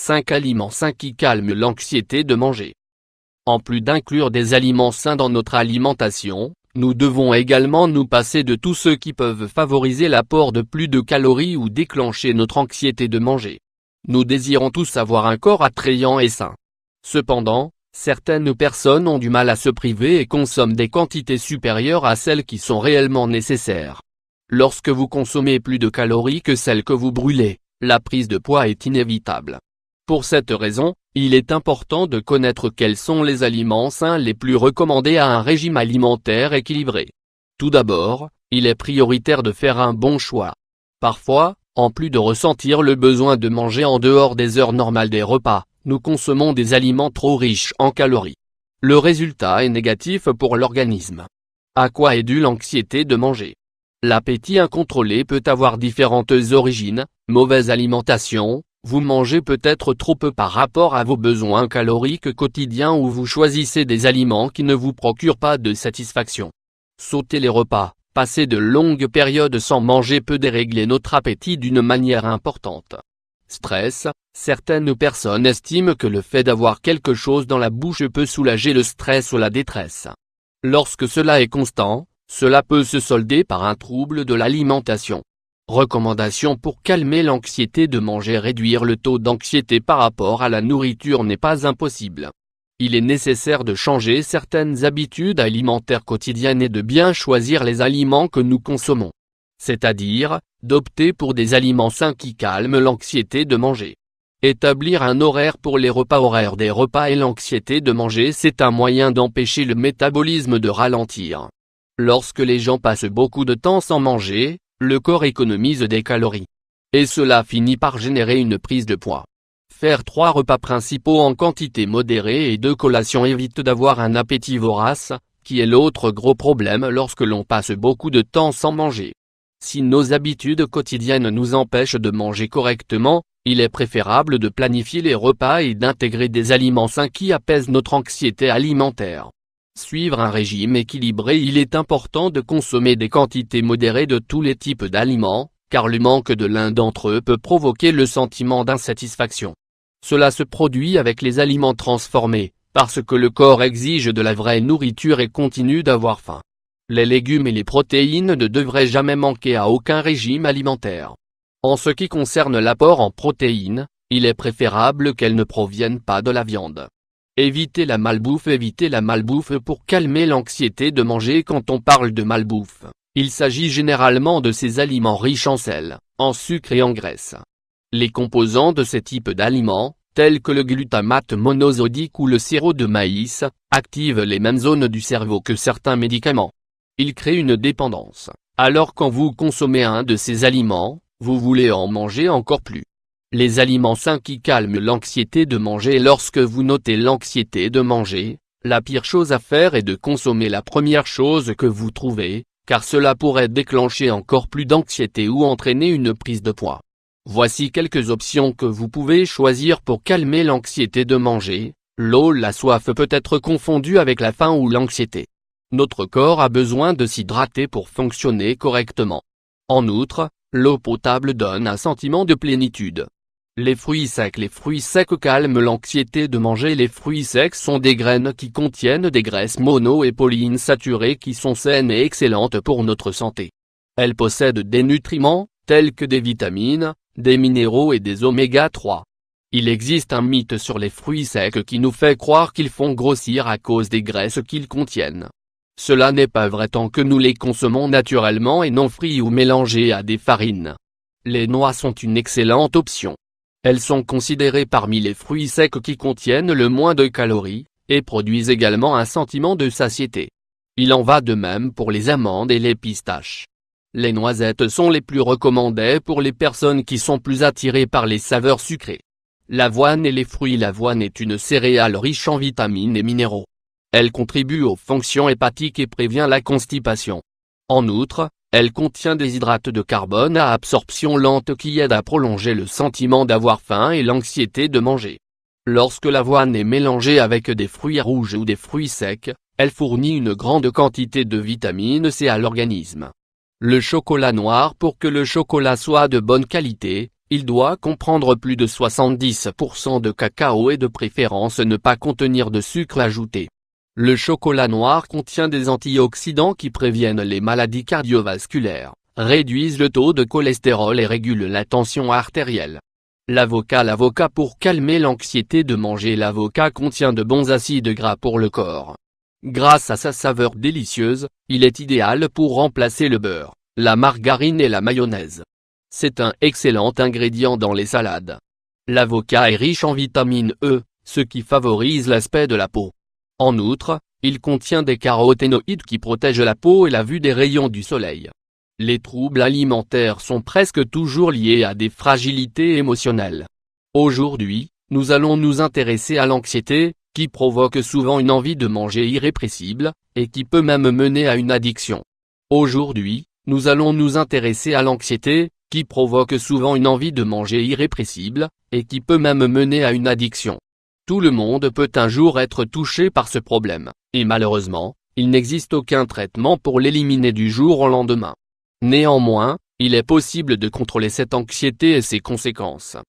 5 aliments sains qui calment l'anxiété de manger. En plus d'inclure des aliments sains dans notre alimentation, nous devons également nous passer de tous ceux qui peuvent favoriser l'apport de plus de calories ou déclencher notre anxiété de manger. Nous désirons tous avoir un corps attrayant et sain. Cependant, certaines personnes ont du mal à se priver et consomment des quantités supérieures à celles qui sont réellement nécessaires. Lorsque vous consommez plus de calories que celles que vous brûlez, la prise de poids est inévitable. Pour cette raison, il est important de connaître quels sont les aliments sains les plus recommandés à un régime alimentaire équilibré. Tout d'abord, il est prioritaire de faire un bon choix. Parfois, en plus de ressentir le besoin de manger en dehors des heures normales des repas, nous consommons des aliments trop riches en calories. Le résultat est négatif pour l'organisme. À quoi est due l'anxiété de manger? L'appétit incontrôlé peut avoir différentes origines: mauvaise alimentation, vous mangez peut-être trop peu par rapport à vos besoins caloriques quotidiens ou vous choisissez des aliments qui ne vous procurent pas de satisfaction. Sauter les repas, passer de longues périodes sans manger peut dérégler notre appétit d'une manière importante. Stress, certaines personnes estiment que le fait d'avoir quelque chose dans la bouche peut soulager le stress ou la détresse. Lorsque cela est constant, cela peut se solder par un trouble de l'alimentation. Recommandation pour calmer l'anxiété de manger: réduire le taux d'anxiété par rapport à la nourriture n'est pas impossible. Il est nécessaire de changer certaines habitudes alimentaires quotidiennes et de bien choisir les aliments que nous consommons. C'est-à-dire, d'opter pour des aliments sains qui calment l'anxiété de manger. Établir un horaire pour les repas. Horaire des repas et l'anxiété de manger, c'est un moyen d'empêcher le métabolisme de ralentir. Lorsque les gens passent beaucoup de temps sans manger, le corps économise des calories. Et cela finit par générer une prise de poids. Faire 3 repas principaux en quantité modérée et 2 collations évite d'avoir un appétit vorace, qui est l'autre gros problème lorsque l'on passe beaucoup de temps sans manger. Si nos habitudes quotidiennes nous empêchent de manger correctement, il est préférable de planifier les repas et d'intégrer des aliments sains qui apaisent notre anxiété alimentaire. Suivre un régime équilibré. Il est important de consommer des quantités modérées de tous les types d'aliments, car le manque de l'un d'entre eux peut provoquer le sentiment d'insatisfaction. Cela se produit avec les aliments transformés, parce que le corps exige de la vraie nourriture et continue d'avoir faim. Les légumes et les protéines ne devraient jamais manquer à aucun régime alimentaire. En ce qui concerne l'apport en protéines, il est préférable qu'elles ne proviennent pas de la viande. Évitez la malbouffe. Évitez la malbouffe pour calmer l'anxiété de manger. Quand on parle de malbouffe, il s'agit généralement de ces aliments riches en sel, en sucre et en graisse. Les composants de ces types d'aliments, tels que le glutamate monosodique ou le sirop de maïs, activent les mêmes zones du cerveau que certains médicaments. Ils créent une dépendance. Alors quand vous consommez un de ces aliments, vous voulez en manger encore plus. Les aliments sains qui calment l'anxiété de manger. Lorsque vous notez l'anxiété de manger, la pire chose à faire est de consommer la première chose que vous trouvez, car cela pourrait déclencher encore plus d'anxiété ou entraîner une prise de poids. Voici quelques options que vous pouvez choisir pour calmer l'anxiété de manger. L'eau. La soif peut être confondue avec la faim ou l'anxiété. Notre corps a besoin de s'hydrater pour fonctionner correctement. En outre, l'eau potable donne un sentiment de plénitude. Les fruits secs. Les fruits secs calment l'anxiété de manger. Les fruits secs sont des graines qui contiennent des graisses mono et polyinsaturées qui sont saines et excellentes pour notre santé. Elles possèdent des nutriments, tels que des vitamines, des minéraux et des oméga 3. Il existe un mythe sur les fruits secs qui nous fait croire qu'ils font grossir à cause des graisses qu'ils contiennent. Cela n'est pas vrai tant que nous les consommons naturellement et non frits ou mélangés à des farines. Les noix sont une excellente option. Elles sont considérées parmi les fruits secs qui contiennent le moins de calories, et produisent également un sentiment de satiété. Il en va de même pour les amandes et les pistaches. Les noisettes sont les plus recommandées pour les personnes qui sont plus attirées par les saveurs sucrées. L'avoine et les fruits. L'avoine est une céréale riche en vitamines et minéraux. Elle contribue aux fonctions hépatiques et prévient la constipation. En outre, elle contient des hydrates de carbone à absorption lente qui aident à prolonger le sentiment d'avoir faim et l'anxiété de manger. Lorsque l'avoine est mélangée avec des fruits rouges ou des fruits secs, elle fournit une grande quantité de vitamine C à l'organisme. Le chocolat noir. Pour que le chocolat soit de bonne qualité, Il doit comprendre plus de 70% de cacao et de préférence ne pas contenir de sucre ajouté. Le chocolat noir contient des antioxydants qui préviennent les maladies cardiovasculaires, réduisent le taux de cholestérol et régulent la tension artérielle. L'avocat pour calmer l'anxiété de manger. L'avocat contient de bons acides gras pour le corps. Grâce à sa saveur délicieuse, il est idéal pour remplacer le beurre, la margarine et la mayonnaise. C'est un excellent ingrédient dans les salades. L'avocat est riche en vitamine E, ce qui favorise l'aspect de la peau. En outre, il contient des caroténoïdes qui protègent la peau et la vue des rayons du soleil. Les troubles alimentaires sont presque toujours liés à des fragilités émotionnelles. Aujourd'hui, nous allons nous intéresser à l'anxiété, qui provoque souvent une envie de manger irrépressible, et qui peut même mener à une addiction. Aujourd'hui, nous allons nous intéresser à l'anxiété, qui provoque souvent une envie de manger irrépressible, et qui peut même mener à une addiction. Tout le monde peut un jour être touché par ce problème, et malheureusement, il n'existe aucun traitement pour l'éliminer du jour au lendemain. Néanmoins, il est possible de contrôler cette anxiété et ses conséquences.